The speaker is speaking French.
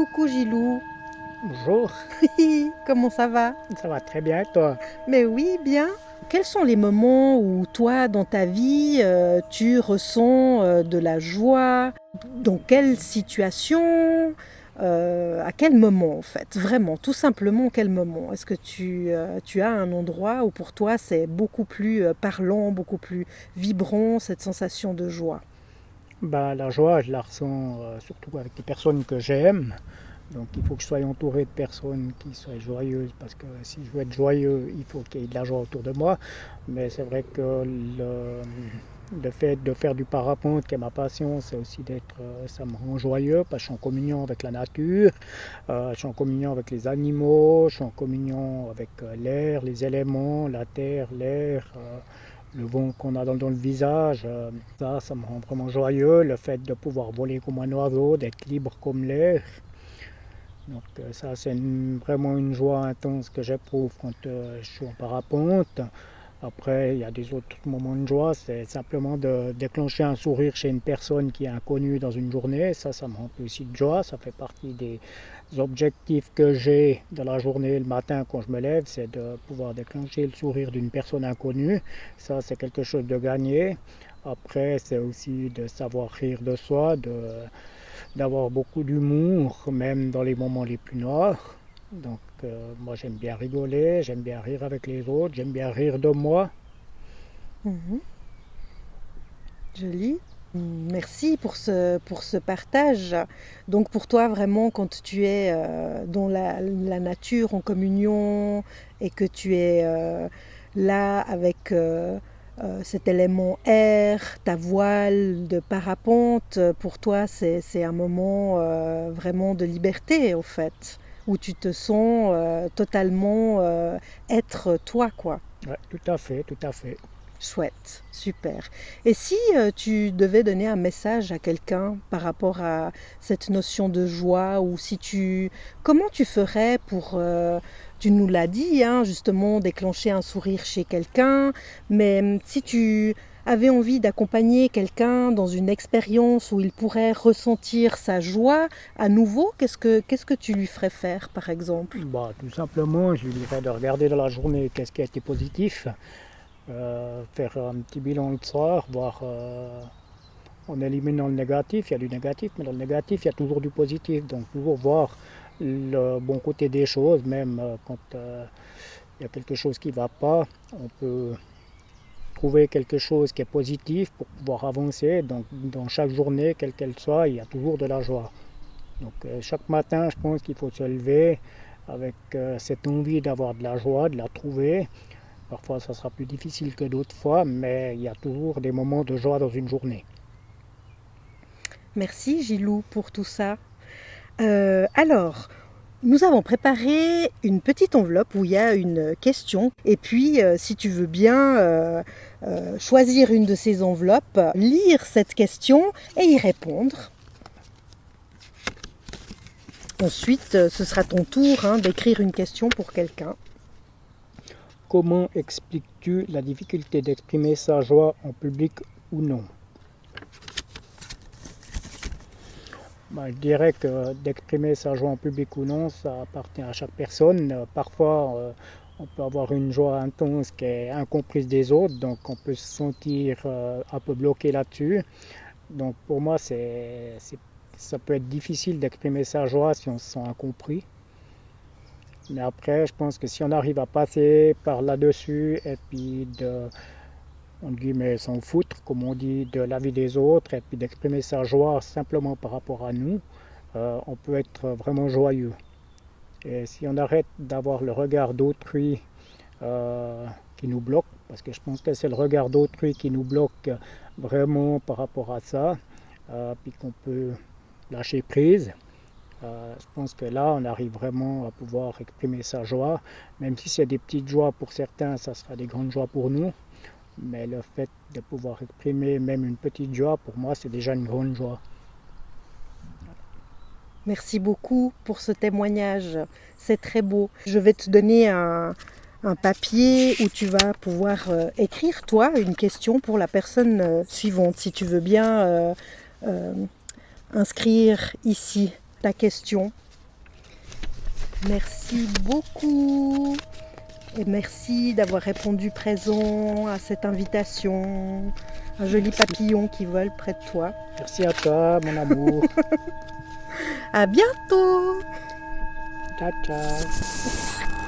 Coucou Gilou, Bonjour, comment ça va? ça va très bien toi? Mais oui, bien. Quels sont les moments où toi, dans ta vie, tu ressens de la joie? Dans quelle situation? À quel moment en fait? Vraiment, tout simplement, quel moment? Est-ce que tu as un endroit où pour toi c'est beaucoup plus parlant, beaucoup plus vibrant, cette sensation de joie? La joie, je la ressens surtout avec les personnes que j'aime. Donc il faut que je sois entouré de personnes qui soient joyeuses parce que si je veux être joyeux, il faut qu'il y ait de la joie autour de moi. Mais c'est vrai que le fait de faire du parapente, qui est ma passion, c'est aussi ça me rend joyeux parce que je suis en communion avec la nature, je suis en communion avec les animaux, je suis en communion avec l'air, les éléments, la terre, l'air. Le vent qu'on a dans le visage, ça me rend vraiment joyeux. Le fait de pouvoir voler comme un oiseau, d'être libre comme l'air. Donc ça, c'est vraiment une joie intense que j'éprouve quand je suis en parapente. Après, il y a des autres moments de joie, c'est simplement de déclencher un sourire chez une personne qui est inconnue dans une journée. Ça me remplit aussi de joie. Ça fait partie des objectifs que j'ai dans la journée, le matin quand je me lève, c'est de pouvoir déclencher le sourire d'une personne inconnue. Ça, c'est quelque chose de gagné. Après, c'est aussi de savoir rire de soi, d'avoir beaucoup d'humour, même dans les moments les plus noirs. Donc, moi, j'aime bien rigoler, j'aime bien rire avec les autres, j'aime bien rire de moi. Mhm. Joli. Merci pour ce partage. Donc pour toi, vraiment, quand tu es dans la nature, en communion, et que tu es là avec cet élément air, ta voile de parapente, pour toi, c'est un moment vraiment de liberté, au fait, où tu te sens totalement être toi, quoi. Ouais, tout à fait, tout à fait. Chouette, super. Et si tu devais donner un message à quelqu'un par rapport à cette notion de joie, ou si tu... Comment tu ferais pour... tu nous l'as dit, hein, justement, déclencher un sourire chez quelqu'un, mais si tu avais envie d'accompagner quelqu'un dans une expérience où il pourrait ressentir sa joie à nouveau, qu'est-ce que tu lui ferais faire, par exemple? Tout simplement, je lui dirais de regarder dans la journée qu'est-ce qui a été positif, faire un petit bilan le soir, voir en éliminant le négatif, il y a du négatif, mais dans le négatif, il y a toujours du positif. Donc toujours voir le bon côté des choses, même quand il y a quelque chose qui ne va pas, on peut trouver quelque chose qui est positif pour pouvoir avancer. Donc dans chaque journée, quelle qu'elle soit, il y a toujours de la joie. Donc chaque matin, je pense qu'il faut se lever avec cette envie d'avoir de la joie, de la trouver. Parfois, ça sera plus difficile que d'autres fois, mais il y a toujours des moments de joie dans une journée. Merci Gilou pour tout ça. Alors, nous avons préparé une petite enveloppe où il y a une question. Et puis, si tu veux bien choisir une de ces enveloppes, lire cette question et y répondre. Ensuite, ce sera ton tour hein, d'écrire une question pour quelqu'un. Comment expliques-tu la difficulté d'exprimer sa joie en public ou non? Je dirais que d'exprimer sa joie en public ou non, ça appartient à chaque personne. Parfois, on peut avoir une joie intense qui est incomprise des autres, donc on peut se sentir un peu bloqué là-dessus. Donc pour moi, ça peut être difficile d'exprimer sa joie si on se sent incompris. Mais après, je pense que si on arrive à passer par là-dessus et puis de, entre guillemets, s'en foutre, comme on dit, de la vie des autres et puis d'exprimer sa joie simplement par rapport à nous, on peut être vraiment joyeux. Et si on arrête d'avoir le regard d'autrui qui nous bloque, parce que je pense que c'est le regard d'autrui qui nous bloque vraiment par rapport à ça, puis qu'on peut lâcher prise. Je pense que là, on arrive vraiment à pouvoir exprimer sa joie, même si c'est des petites joies pour certains, ça sera des grandes joies pour nous. Mais le fait de pouvoir exprimer même une petite joie, pour moi, c'est déjà une grande joie. Merci beaucoup pour ce témoignage. C'est très beau. Je vais te donner un papier où tu vas pouvoir écrire, toi, une question pour la personne suivante. Si tu veux bien euh, inscrire ici ta question. Merci beaucoup. Et merci d'avoir répondu présent à cette invitation. Un joli papillon qui vole près de toi. Merci à toi, mon amour. À bientôt. Ciao, ciao.